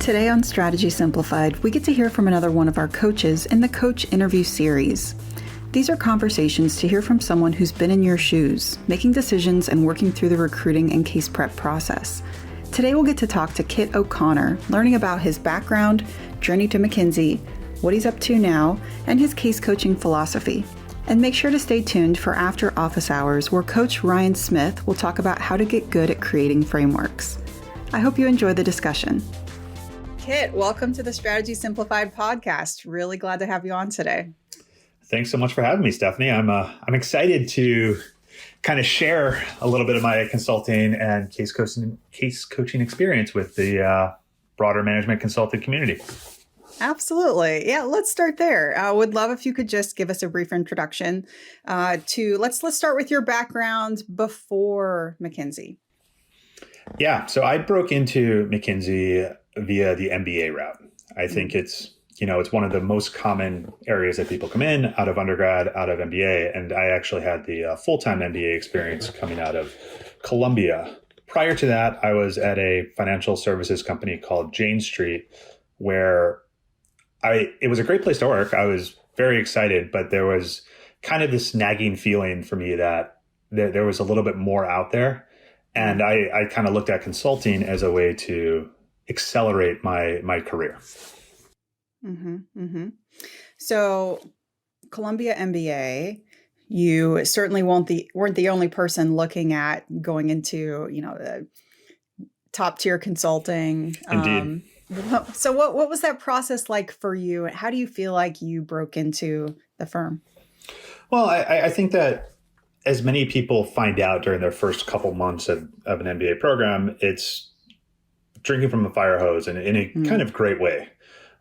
Today on Strategy Simplified, we get to hear from another one of our coaches in the Coach Interview Series. These are conversations to hear from someone who's been in your shoes, making decisions and working through the recruiting and case prep process. Today we'll get to talk to Kit O'Connor, learning about his background, journey to McKinsey, what he's up to now, and his case coaching philosophy. And make sure to stay tuned for After Office Hours, where Coach Ryan Smith will talk about how to get good at creating frameworks. I hope you enjoy the discussion. Kit, welcome to the Strategy Simplified podcast. Really glad to have you on today. Thanks so much for having me, Stephanie. I'm excited to kind of share a little bit of my consulting and case coaching experience with the broader management consulting community. Absolutely. Yeah, let's start there. I would love if you could just give us a brief introduction let's start with your background before McKinsey. Yeah, so I broke into McKinsey via the MBA route. I think it's one of the most common areas that people come in out of undergrad, out of MBA. And I actually had the full-time MBA experience coming out of Columbia. Prior to that, I was at a financial services company called Jane Street, where it was a great place to work. I was very excited, but there was kind of this nagging feeling for me that there was a little bit more out there. And I kind of looked at consulting as a way to accelerate my career. Mm-hmm, mm-hmm. So Columbia MBA, you certainly weren't the only person looking at going into, the top tier consulting. Indeed. So what was that process like for you? How do you feel like you broke into the firm? Well, I think that as many people find out during their first couple months of an MBA program, it's drinking from a fire hose and in a kind of great way.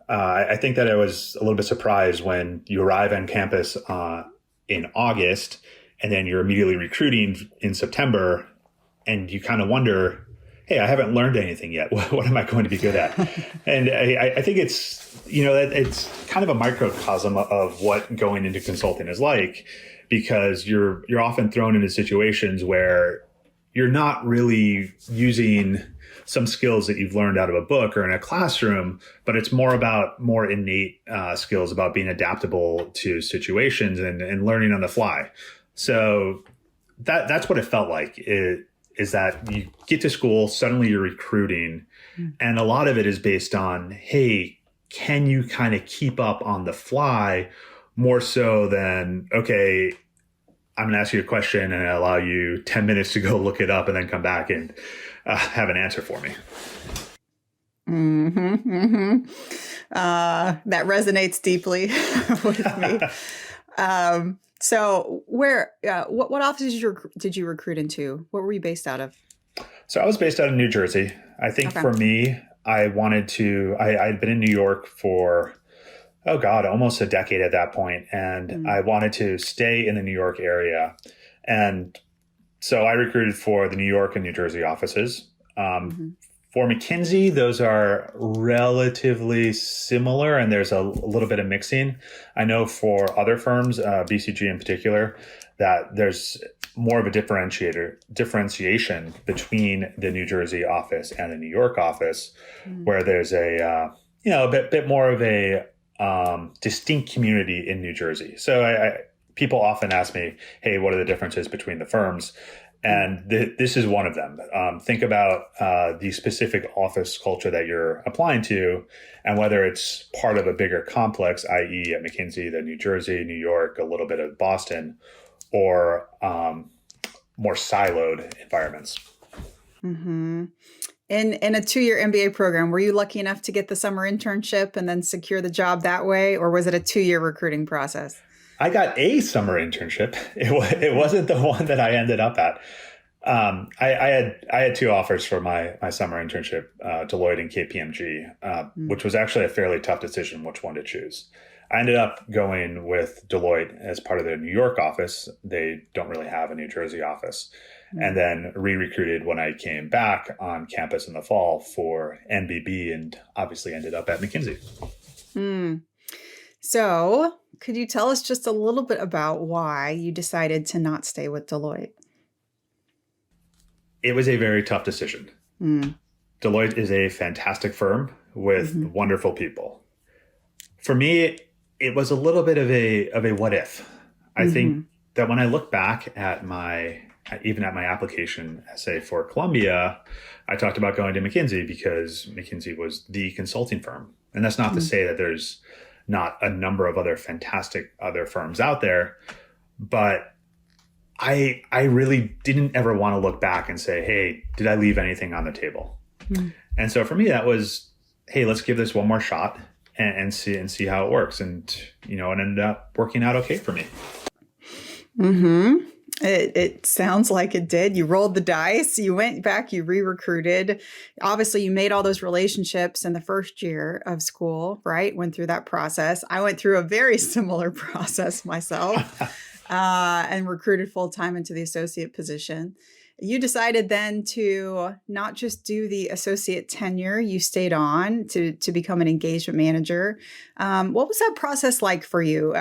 I think that I was a little bit surprised when you arrive on campus in August and then you're immediately recruiting in September and you kind of wonder, hey, I haven't learned anything yet. What am I going to be good at? And I think it's kind of a microcosm of what going into consulting is like, because you're often thrown into situations where you're not really using some skills that you've learned out of a book or in a classroom, but it's more innate skills about being adaptable to situations and learning on the fly. So that's what it felt like, is that you get to school, suddenly you're recruiting, and a lot of it is based on, hey, can you kind of keep up on the fly more so than, okay, I'm going to ask you a question and I allow you 10 minutes to go look it up and then come back and have an answer for me. Mm-hmm, mm-hmm. That resonates deeply with me. So what offices did you recruit into? What were you based out of? So I was based out of New Jersey. I think for me, I'd been in New York for, almost a decade at that point. And I wanted to stay in the New York area. And so I recruited for the New York and New Jersey offices. For McKinsey, those are relatively similar, and there's a little bit of mixing. I know for other firms, BCG in particular, that there's more of a differentiation between the New Jersey office and the New York office, where there's a bit more of a distinct community in New Jersey. So people often ask me, hey, what are the differences between the firms? And this is one of them. Think about the specific office culture that you're applying to, and whether it's part of a bigger complex, i.e. at McKinsey, the New Jersey, New York, a little bit of Boston, or more siloed environments. Mm-hmm. In a 2-year MBA program, were you lucky enough to get the summer internship and then secure the job that way? Or was it a 2-year recruiting process? I got a summer internship. It wasn't the one that I ended up at. I had 2 offers for my summer internship, Deloitte and KPMG, which was actually a fairly tough decision which one to choose. I ended up going with Deloitte as part of their New York office. They don't really have a New Jersey office. And then re-recruited when I came back on campus in the fall for NBB, and obviously ended up at McKinsey. So could you tell us just a little bit about why you decided to not stay with Deloitte? It was a very tough decision. Deloitte is a fantastic firm with wonderful people. For me, it was a little bit of a what if. I think that when I look back at even at my application essay for Columbia, I talked about going to McKinsey because McKinsey was the consulting firm. And that's not to say that there's not a number of other fantastic other firms out there, but I really didn't ever want to look back and say, hey, did I leave anything on the table? And so for me, that was, hey, let's give this one more shot and see how it works. And, it ended up working out okay for me. It sounds like it did. You rolled the dice, you went back, you re-recruited. Obviously, you made all those relationships in the first year of school, right? Went through that process. I went through a very similar process myself and recruited full-time into the associate position. You decided then to not just do the associate tenure, you stayed on to become an engagement manager. What was that process like for you?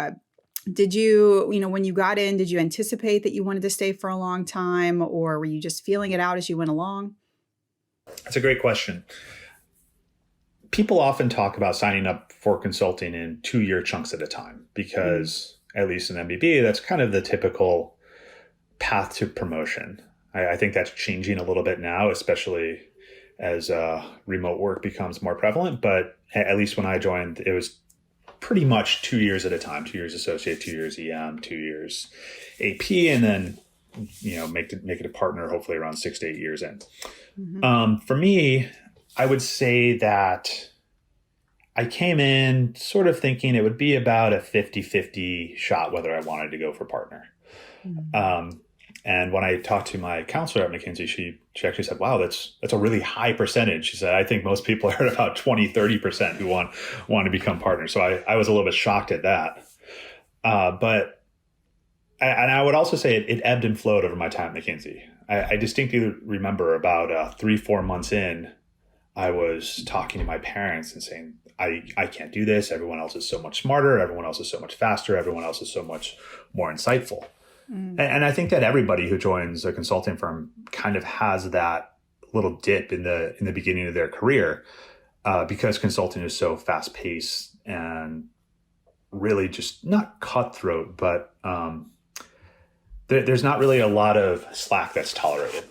Did you, when you got in, did you anticipate that you wanted to stay for a long time, or were you just feeling it out as you went along? That's a great question. People often talk about signing up for consulting in 2-year chunks at a time because, at least in MBA, that's kind of the typical path to promotion. I think that's changing a little bit now, especially as remote work becomes more prevalent. But at least when I joined, it was pretty much 2 years at a time, 2 years associate, 2 years EM, 2 years AP, and then, make it a partner, hopefully around 6 to 8 years in. For me, I would say that I came in sort of thinking it would be about a 50-50 shot whether I wanted to go for partner. And when I talked to my counselor at McKinsey, she actually said, wow, that's a really high percentage. She said, I think most people are at about 20-30% who want to become partners. So I was a little bit shocked at that. But I would also say it ebbed and flowed over my time at McKinsey. I distinctly remember about 3-4 months in, I was talking to my parents and saying, I can't do this. Everyone else is so much smarter. Everyone else is so much faster. Everyone else is so much more insightful. And I think that everybody who joins a consulting firm kind of has that little dip in the beginning of their career because consulting is so fast paced and really just not cutthroat, but there's not really a lot of slack that's tolerated.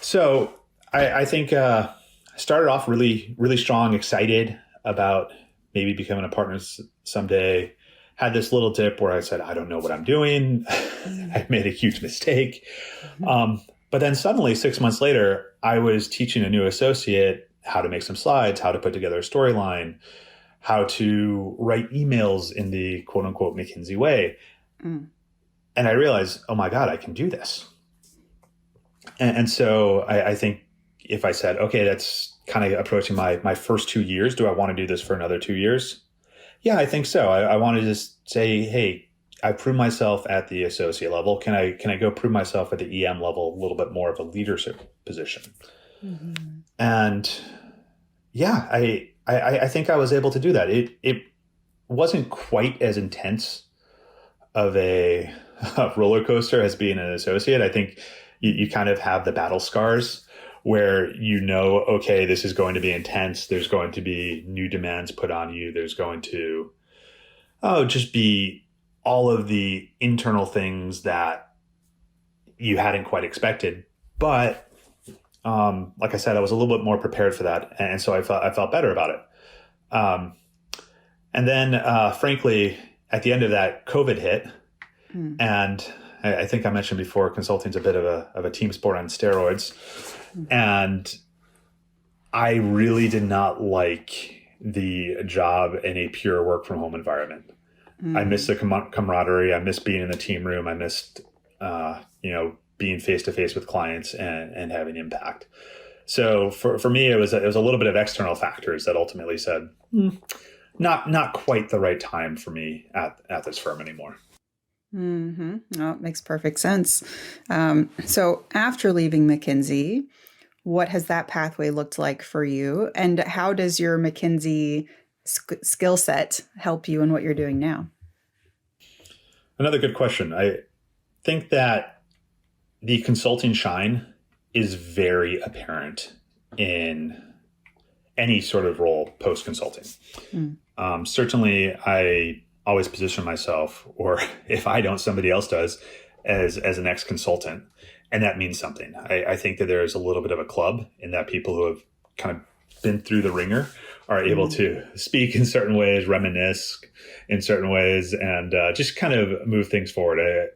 So I think I started off really, really strong, excited about maybe becoming a partner someday. Had this little dip where I said, I don't know what I'm doing. I made a huge mistake. But then suddenly 6 months later, I was teaching a new associate how to make some slides, how to put together a storyline, how to write emails in the quote unquote McKinsey way. And I realized, oh my God, I can do this. And so I think if I said, okay, that's kind of approaching my first 2 years. Do I want to do this for another 2 years? Yeah, I think so. I want to just say, hey, I proved myself at the associate level. Can I go prove myself at the EM level, a little bit more of a leadership position? And yeah, I think I was able to do that. It wasn't quite as intense of a roller coaster as being an associate. I think you kind of have the battle scars where okay, this is going to be intense. There's going to be new demands put on you. There's going to, just be all of the internal things that you hadn't quite expected. But like I said, I was a little bit more prepared for that. And so I felt better about it. And then, frankly, at the end of that, COVID hit. And I think I mentioned before, consulting's a bit of a team sport on steroids. And I really did not like the job in a pure work from home environment. I missed the camaraderie. I missed being in the team room. I missed, being face to face with clients and having impact. So for me, it was a little bit of external factors that ultimately said, not quite the right time for me at this firm anymore. No, it makes perfect sense. So after leaving McKinsey, what has that pathway looked like for you? And how does your McKinsey skill set help you in what you're doing now? Another good question. I think that the consulting shine is very apparent in any sort of role post-consulting. Certainly, I always position myself, or if I don't, somebody else does, as an ex-consultant. And that means something. I think that there's a little bit of a club in that people who have kind of been through the ringer are able to speak in certain ways, reminisce in certain ways, and just kind of move things forward.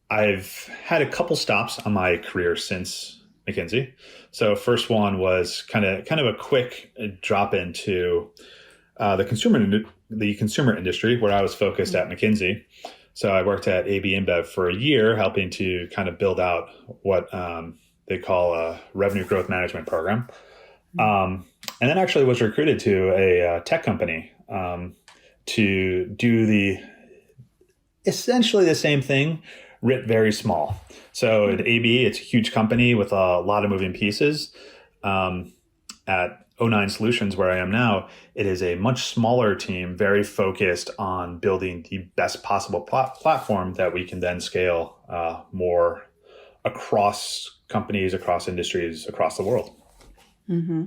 I've had a couple stops on my career since McKinsey. So first one was kind of a quick drop into the consumer industry, where I was focused at McKinsey. So I worked at AB InBev for a year, helping to kind of build out what they call a revenue growth management program. And then actually was recruited to a tech company to do essentially the same thing, writ very small. So at AB, it's a huge company with a lot of moving pieces. At O9 Solutions, where I am now, it is a much smaller team, very focused on building the best possible platform that we can then scale more across companies, across industries, across the world. Mm-hmm.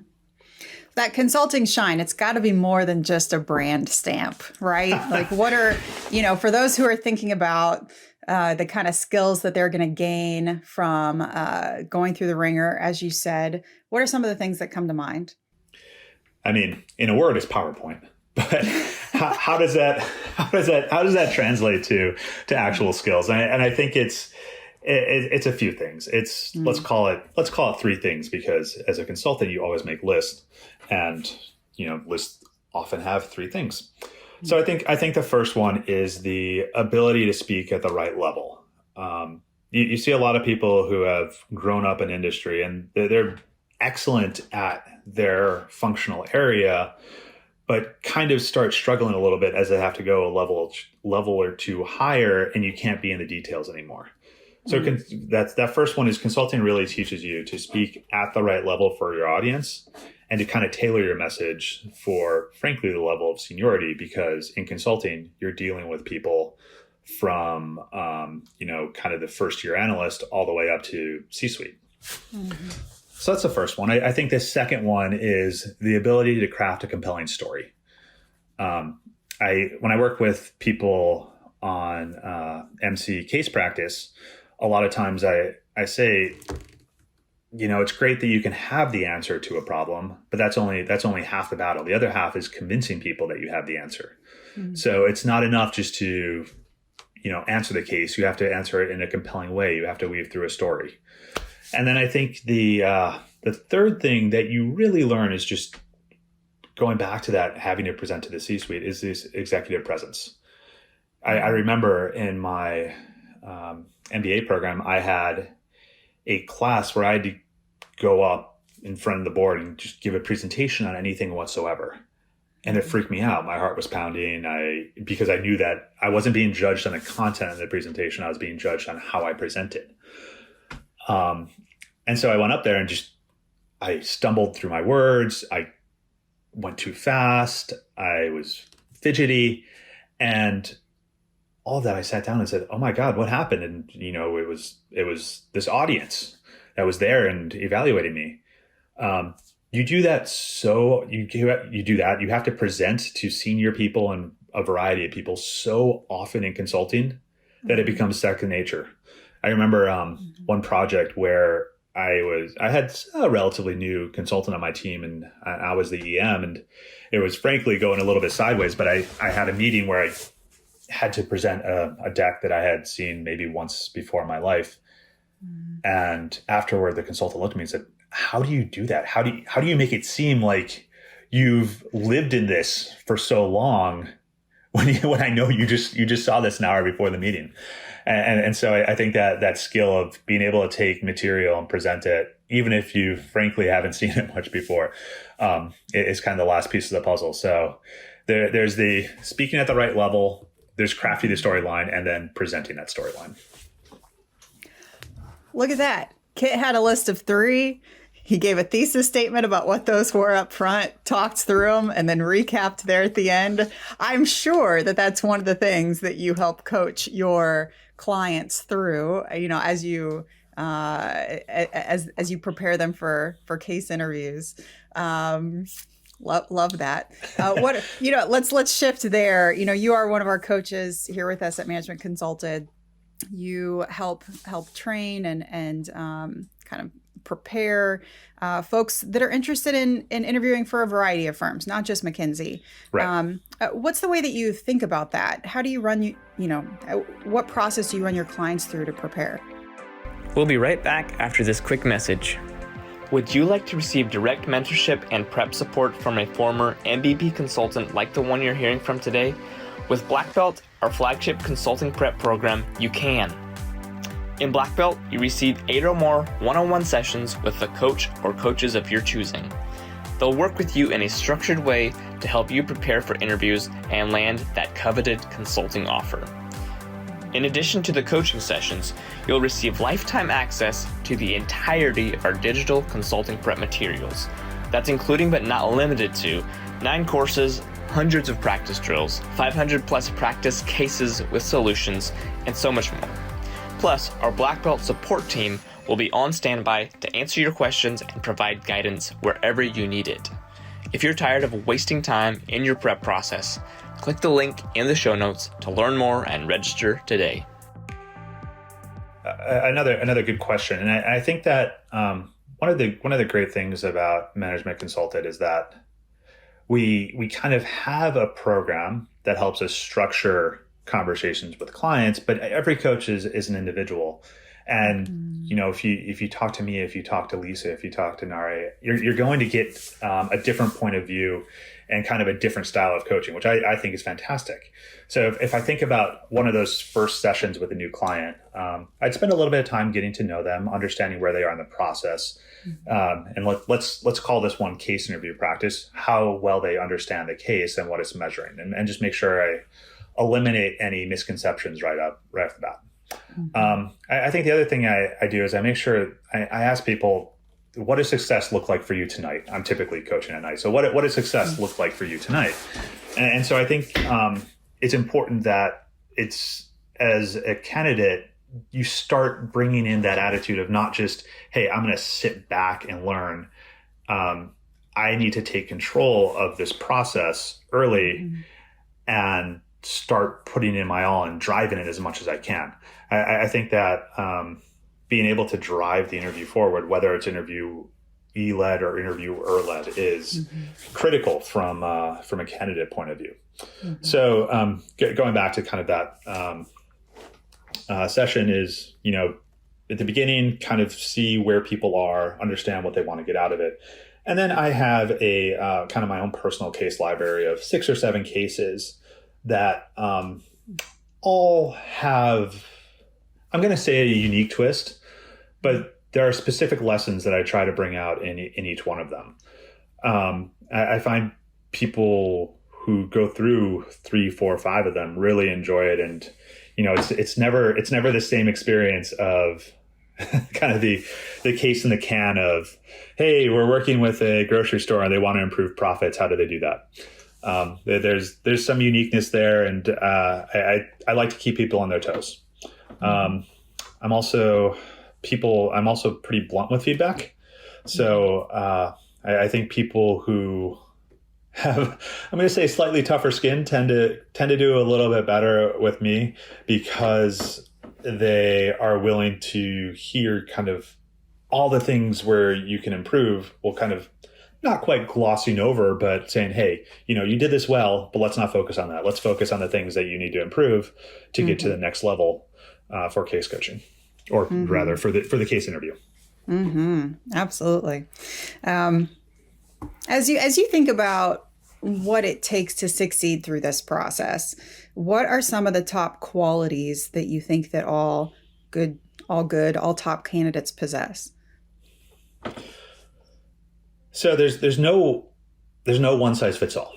That consulting shine, it's got to be more than just a brand stamp, right? Like what are, for those who are thinking about the kind of skills that they're going to gain from going through the ringer, as you said, what are some of the things that come to mind? I mean, in a word, it's PowerPoint. But how does that translate to actual skills? And I think it's a few things. It's let's call it three things, because as a consultant, you always make lists, and lists often have three things. So I think the first one is the ability to speak at the right level. You see a lot of people who have grown up in industry, and they're excellent at their functional area, but kind of start struggling a little bit as they have to go a level or two higher, and you can't be in the details anymore. So that first one is consulting really teaches you to speak at the right level for your audience, and to kind of tailor your message for, frankly, the level of seniority, because in consulting, you're dealing with people from, kind of the first year analyst all the way up to C-suite. Mm-hmm. So that's the first one. I think the second one is the ability to craft a compelling story. When I work with people on MC case practice, a lot of times I say, it's great that you can have the answer to a problem, but that's only half the battle. The other half is convincing people that you have the answer. Mm-hmm. So it's not enough just to, answer the case. You have to answer it in a compelling way. You have to weave through a story. And then I think the third thing that you really learn is just going back to that, having to present to the C-suite, is this executive presence. I remember in my MBA program, I had a class where I had to go up in front of the board and just give a presentation on anything whatsoever. And it freaked me out. My heart was pounding because I knew that I wasn't being judged on the content of the presentation. I was being judged on how I presented. And so I went up there and I stumbled through my words. I went too fast. I was fidgety, and all of that. I sat down and said, "Oh my God, what happened?" And it was this audience that was there and evaluating me. You do that. So you do that. You have to present to senior people and a variety of people so often in consulting that it becomes second nature. I remember one project where I had a relatively new consultant on my team, and I was the EM, and it was frankly going a little bit sideways, but I had a meeting where I had to present a deck that I had seen maybe once before in my life. And afterward, the consultant looked at me and said, "How do you do that? How do you make it seem like you've lived in this for so long when I know you just saw this an hour before the meeting?" And so I think that skill of being able to take material and present it, even if you frankly haven't seen it much before, is kind of the last piece of the puzzle. So there's the speaking at the right level, there's crafting the storyline, and then presenting that storyline. Look at that. Kit had a list of 3. He gave a thesis statement about what those were up front, talked through them, and then recapped there at the end. I'm sure that that's one of the things that you help coach your clients through, as you as you prepare them for case interviews. Love that. Let's shift there. You are one of our coaches here with us at Management Consulted. You help train and kind of prepare folks that are interested in interviewing for a variety of firms, not just McKinsey. Right. What's the way that you think about that? How do you run, what process do you run your clients through to prepare? We'll be right back after this quick message. Would you like to receive direct mentorship and prep support from a former MVP consultant like the one you're hearing from today? With Black Belt, our flagship consulting prep program, you can. In Black Belt, you receive 8 or more one-on-one sessions with a coach or coaches of your choosing. They'll work with you in a structured way to help you prepare for interviews and land that coveted consulting offer. In addition to the coaching sessions, you'll receive lifetime access to the entirety of our digital consulting prep materials. That's including but not limited to 9 courses, hundreds of practice drills, 500 plus practice cases with solutions, and so much more. Plus, our Black Belt support team will be on standby to answer your questions and provide guidance wherever you need it. If you're tired of wasting time in your prep process, click the link in the show notes to learn more and register today. Another good question, and I think that one of the great things about Management Consulted is that we kind of have a program that helps us structure conversations with clients, but every coach is an individual. And if you talk to me, if you talk to Lisa, if you talk to Nare, you're going to get a different point of view and kind of a different style of coaching, which I think is fantastic. So if I think about one of those first sessions with a new client, I'd spend a little bit of time getting to know them, understanding where they are in the process. And let's call this one case interview practice, how well they understand the case and what it's measuring, and just make sure I eliminate any misconceptions right off the bat. I think the other thing I do is I make sure I ask people, what does success look like for you tonight? I'm typically coaching at night. So what does success look like for you tonight? And so I think it's important that it's, as a candidate, you start bringing in that attitude of not just, hey, I'm going to sit back and learn. I need to take control of this process early and start putting in my all and driving it as much as I can. I think that being able to drive the interview forward, whether it's interviewee-led or interviewer-led, is critical from a candidate point of view. So going back to kind of that session is, at the beginning, kind of see where people are, understand what they want to get out of it. And then I have a kind of my own personal case library of 6 or 7 cases that all have, I'm going to say, a unique twist, but there are specific lessons that I try to bring out in each one of them. I find people who go through 3, 4, 5 of them really enjoy it, and it's never the same experience of kind of the case in the can of, hey, we're working with a grocery store and they want to improve profits. How do they do that? There's some uniqueness there, and I like to keep people on their toes. I'm also pretty blunt with feedback. So I think people who have, I'm going to say, slightly tougher skin tend to do a little bit better with me, because they are willing to hear kind of all the things where you can improve, will kind of not quite glossing over, but saying, hey, you did this well, but let's not focus on that. Let's focus on the things that you need to improve to get to the next level for case coaching, or rather for the case interview. Absolutely. As you think about what it takes to succeed through this process, what are some of the top qualities that you think that all top candidates possess? So there's no one size fits all.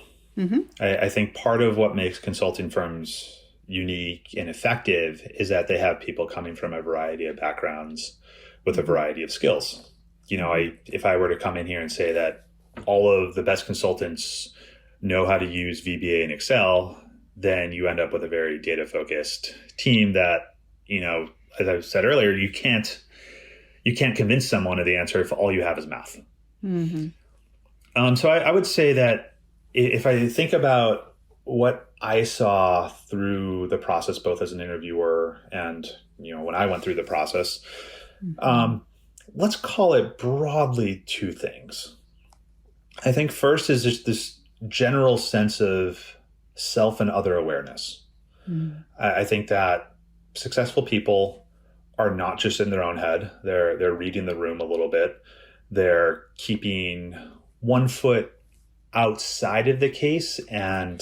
I think part of what makes consulting firms unique and effective is that they have people coming from a variety of backgrounds with a variety of skills. If I were to come in here and say that all of the best consultants know how to use VBA and Excel, then you end up with a very data focused team that, as I said earlier, you can't you can't convince someone of the answer if all you have is math. Mm-hmm. So I would say that if I think about what I saw through the process, both as an interviewer and, when I went through the process, let's call it broadly two things. I think first is just this general sense of self and other awareness. I think that successful people are not just in their own head. They're reading the room a little bit. They're keeping one foot outside of the case and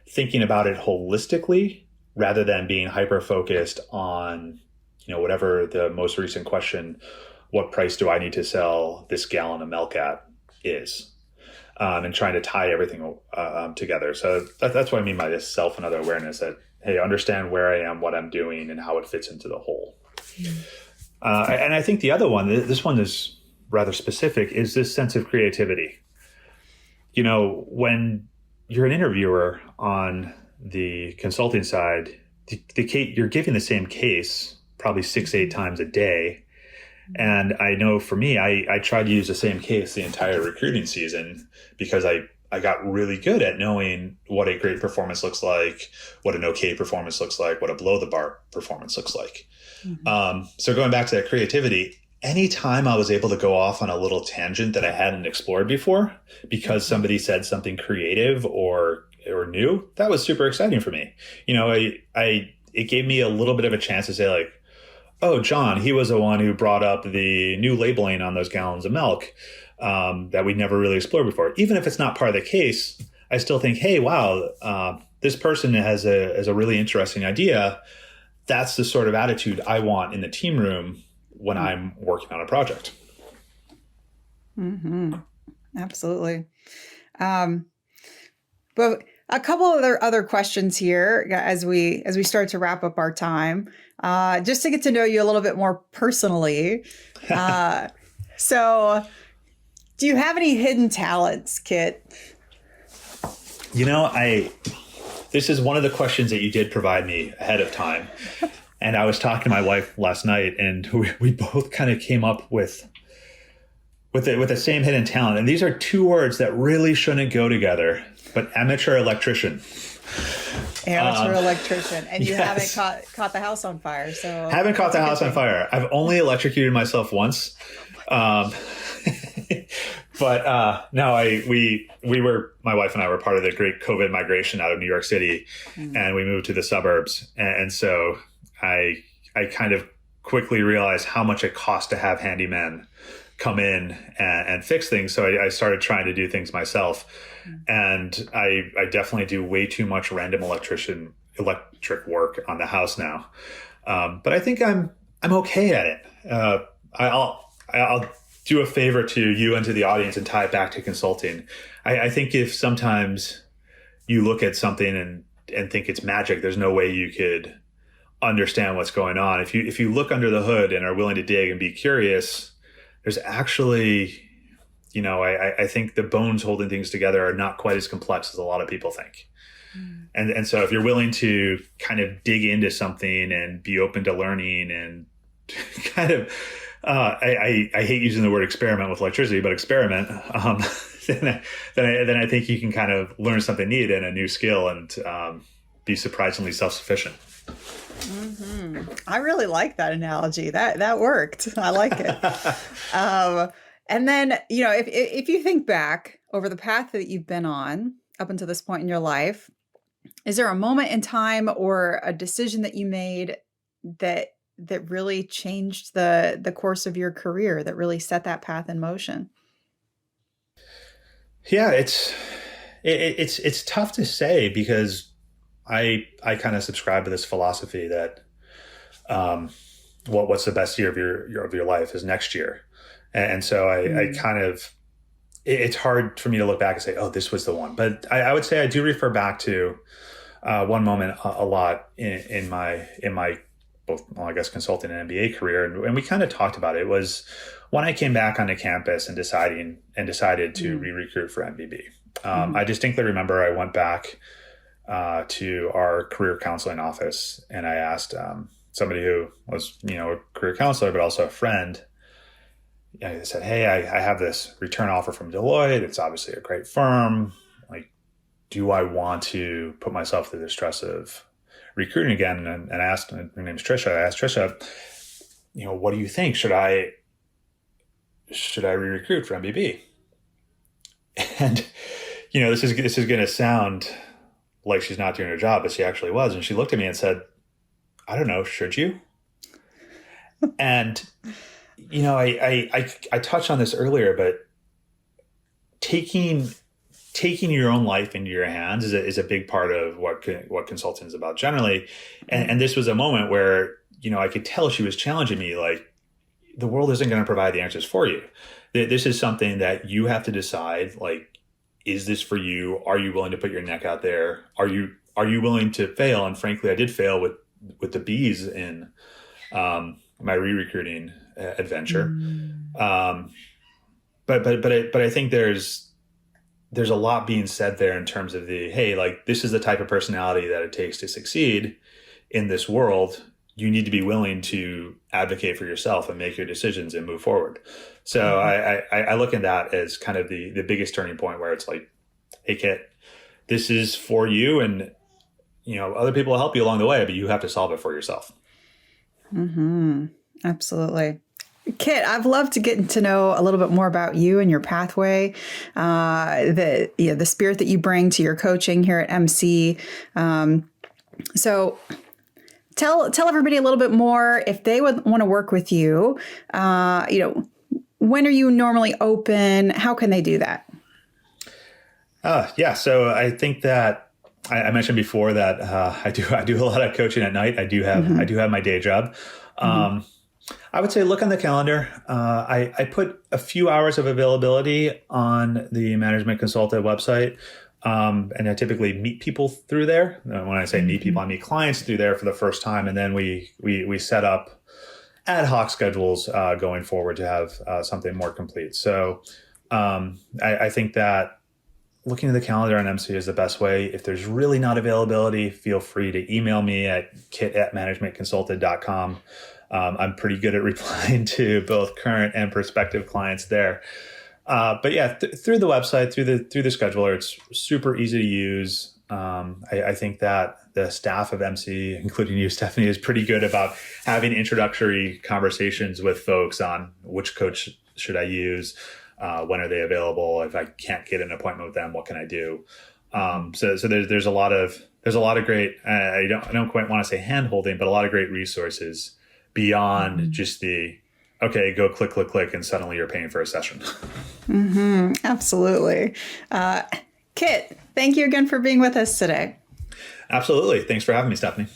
thinking about it holistically rather than being hyper-focused on, whatever the most recent question, what price do I need to sell this gallon of milk at is, and trying to tie everything together. So that's what I mean by this self and other awareness, that, hey, understand where I am, what I'm doing, and how it fits into the whole. And I think the other one, this one is rather specific, is this sense of creativity. When you're an interviewer on the consulting side, you're giving the same case probably 6-8 times a day. And I know for me, I tried to use the same case the entire recruiting season because I got really good at knowing what a great performance looks like, what an okay performance looks like, what a below the bar performance looks like. So going back to that creativity, anytime I was able to go off on a little tangent that I hadn't explored before because somebody said something creative or new, that was super exciting for me. It gave me a little bit of a chance to say, like, oh, John, he was the one who brought up the new labeling on those gallons of milk that we never really explored before. Even if it's not part of the case, I still think, hey, wow, this person has a really interesting idea. That's the sort of attitude I want in the team room when I'm working on a project. Mm-hmm. Absolutely. But a couple of other questions here as we start to wrap up our time, just to get to know you a little bit more personally. So do you have any hidden talents, Kit? This is one of the questions that you did provide me ahead of time. And I was talking to my wife last night, and we both kind of came up with the same hidden talent. And these are two words that really shouldn't go together, but amateur electrician. Amateur electrician. And you yes. haven't caught the house on fire. So haven't caught the house on fire. I've only electrocuted myself once. But no, my wife and I were part of the great COVID migration out of New York City, and we moved to the suburbs. And so I kind of quickly realized how much it cost to have handymen come in and fix things. So I started trying to do things myself. And I definitely do way too much random electric work on the house now. But I think I'm okay at it. I'll do a favor to you and to the audience and tie it back to consulting. I think if sometimes you look at something and think it's magic, there's no way you could understand what's going on. If you look under the hood and are willing to dig and be curious, there's actually, I think the bones holding things together are not quite as complex as a lot of people think. And so if you're willing to kind of dig into something and be open to learning and kind of, I hate using the word experiment with electricity, but experiment, then I think you can kind of learn something neat and a new skill and be surprisingly self-sufficient. Mm-hmm. I really like that analogy. That worked. I like it. And then, if you think back over the path that you've been on up until this point in your life, is there a moment in time or a decision that you made that really changed the course of your career, that really set that path in motion? Yeah, it's tough to say because I kind of subscribe to this philosophy that what's the best year of your life is next year. And so I kind of, it's hard for me to look back and say, oh, this was the one. But I would say I do refer back to one moment a lot in my both, I guess, consulting and MBA career. And we kind of talked about it. It was when I came back onto campus and decided to re-recruit for MBB. I distinctly remember I went back to our career counseling office and I asked somebody who was, a career counselor, but also a friend, I said, hey, I have this return offer from Deloitte. It's obviously a great firm. Like, do I want to put myself through the stress of recruiting again? And I asked, her name's Trisha. I asked Trisha, what do you think? Should I re-recruit for MBB? And, this is going to sound like she's not doing her job, but she actually was. And she looked at me and said, I don't know, should you? And, I touched on this earlier, but taking your own life into your hands is a big part of what consulting is about generally. And this was a moment where, I could tell she was challenging me, like, the world isn't going to provide the answers for you. This is something that you have to decide, like, is this for you? Are you willing to put your neck out there? Are you willing to fail? And frankly, I did fail with the bees in my re-recruiting adventure. But I think there's a lot being said there in terms of hey, like, this is the type of personality that it takes to succeed in this world. You need to be willing to advocate for yourself and make your decisions and move forward. So I look at that as kind of the biggest turning point, where it's like, hey, Kit, this is for you, and other people will help you along the way, but you have to solve it for yourself. Mm-hmm. Absolutely. Kit, I've loved to get to know a little bit more about you and your pathway, the spirit that you bring to your coaching here at MC. So tell everybody a little bit more if they would want to work with you. When are you normally open? How can they do that? Yeah. So I think that I mentioned before that I do a lot of coaching at night. I do have my day job. I would say look on the calendar. I put a few hours of availability on the Management Consultant website. And I typically meet people through there. When I say meet people, I meet clients through there for the first time. And then we set up ad hoc schedules going forward to have something more complete. So I think that looking at the calendar on MC is the best way. If there's really not availability, feel free to email me at kit@managementconsulted.com. I'm pretty good at replying to both current and prospective clients there. But yeah, through the website, through the scheduler, it's super easy to use. I think that the staff of MC, including you, Stephanie, is pretty good about having introductory conversations with folks on which coach should I use, when are they available, if I can't get an appointment with them, what can I do? So there's a lot of great, I don't quite want to say hand holding, but a lot of great resources beyond just okay, go click, and suddenly you're paying for a session. Absolutely. Kit, thank you again for being with us today. Absolutely. Thanks for having me, Stephanie.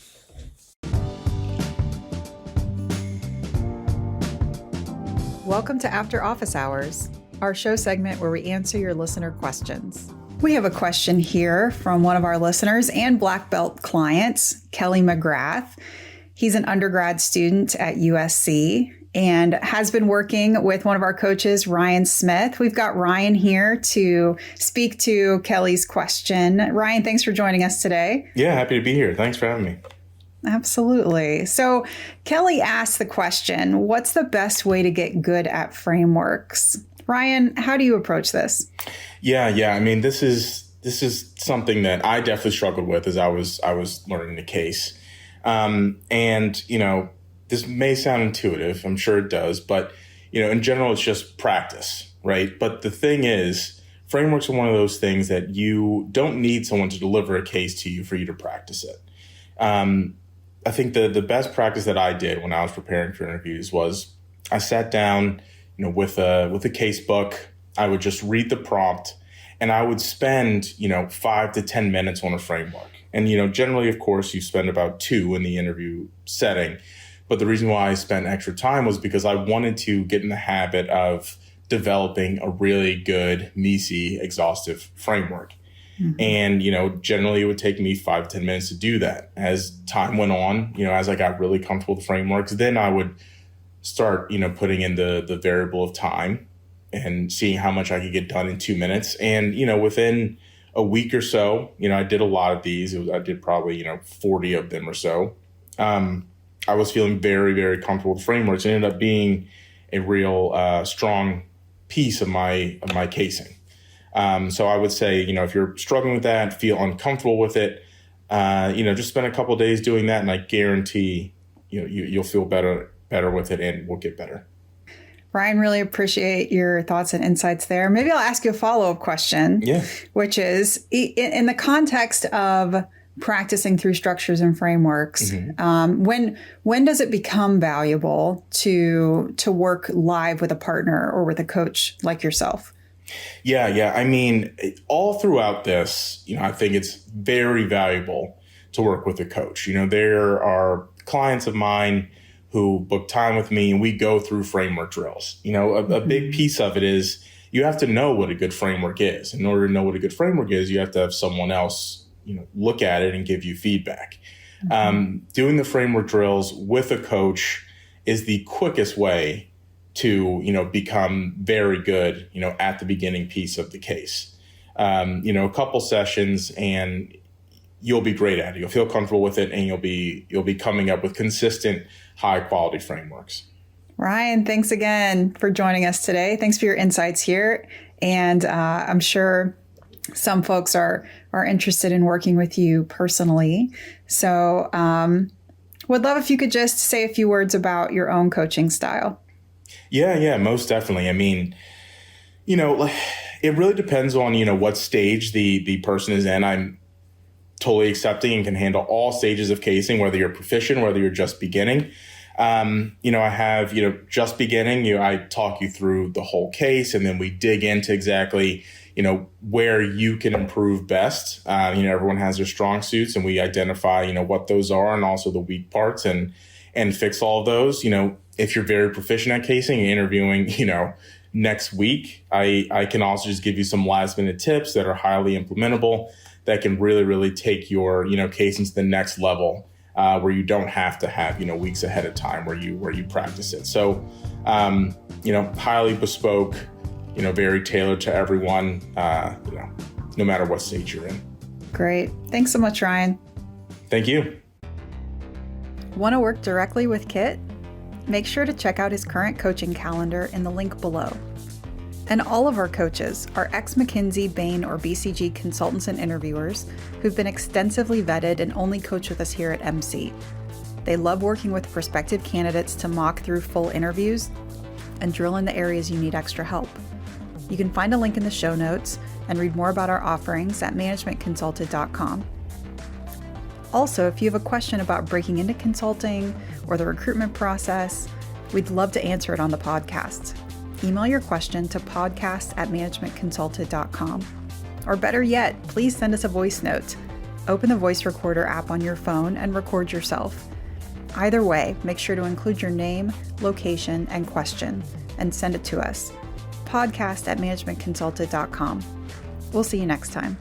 Welcome to After Office Hours, our show segment where we answer your listener questions. We have a question here from one of our listeners and Black Belt clients, Kelly McGrath. He's an undergrad student at USC and has been working with one of our coaches, Ryan Smith. We've got Ryan here to speak to Kelly's question. Ryan, thanks for joining us today. Yeah, happy to be here. Thanks for having me. Absolutely. So Kelly asked the question, what's the best way to get good at frameworks? Ryan, how do you approach this? Yeah. I mean, this is something that I definitely struggled with as I was learning the case. This may sound intuitive, I'm sure it does, but, in general, it's just practice, right? But the thing is, frameworks are one of those things that you don't need someone to deliver a case to you for you to practice it. I think the best practice that I did when I was preparing for interviews was I sat down, with a case book. I would just read the prompt and I would spend, 5 to 10 minutes on a framework. And, generally, of course, you spend about 2 in the interview setting. But the reason why I spent extra time was because I wanted to get in the habit of developing a really good, meaty, exhaustive framework. And, generally it would take me 5 to 10 minutes to do that. As time went on, as I got really comfortable with frameworks, then I would start, putting in the variable of time and seeing how much I could get done in 2 minutes. And, within a week or so, I did a lot of these. I did probably, 40 of them or so. I was feeling very, very comfortable with frameworks. It ended up being a real strong piece of my casing. So I would say, if you're struggling with that, feel uncomfortable with it, just spend a couple of days doing that, and I guarantee you'll feel better with it, and will get better. Ryan, really appreciate your thoughts and insights there. Maybe I'll ask you a follow-up question, which is in the context of practicing through structures and frameworks, when does it become valuable to work live with a partner or with a coach like yourself? Yeah. I mean, all throughout this, I think it's very valuable to work with a coach. There are clients of mine who book time with me, and we go through framework drills. A big piece of it is you have to know what a good framework is. In order to know what a good framework is, you have to have someone else, look at it and give you feedback. Doing the framework drills with a coach is the quickest way to, become very good, at the beginning piece of the case. A couple sessions and you'll be great at it. You'll feel comfortable with it, and you'll be coming up with consistent, high quality frameworks. Ryan, thanks again for joining us today. Thanks for your insights here. And I'm sure some folks are interested in working with you personally. So would love if you could just say a few words about your own coaching style. Yeah, most definitely. I mean, it really depends on, what stage the person is in. I'm totally accepting and can handle all stages of casing, whether you're proficient, whether you're just beginning. I have, just beginning, I talk you through the whole case, and then we dig into exactly, where you can improve best. Everyone has their strong suits, and we identify, what those are, and also the weak parts, and fix all of those. If you're very proficient at casing and interviewing, next week, I can also just give you some last minute tips that are highly implementable that can really, really take your, casing to the next level, where you don't have to have, weeks ahead of time where you practice it. So, highly bespoke, very tailored to everyone, no matter what stage you're in. Great. Thanks so much, Ryan. Thank you. Want to work directly with Kit? Make sure to check out his current coaching calendar in the link below. And all of our coaches are ex-McKinsey, Bain, or BCG consultants and interviewers who've been extensively vetted and only coach with us here at MC. They love working with prospective candidates to mock through full interviews and drill in the areas you need extra help. You can find a link in the show notes and read more about our offerings at managementconsulted.com. Also, if you have a question about breaking into consulting or the recruitment process, we'd love to answer it on the podcast. Email your question to podcast@managementconsulted.com. Or better yet, please send us a voice note. Open the voice recorder app on your phone and record yourself. Either way, make sure to include your name, location, and question, and send it to us. podcast@managementconsulted.com. We'll see you next time.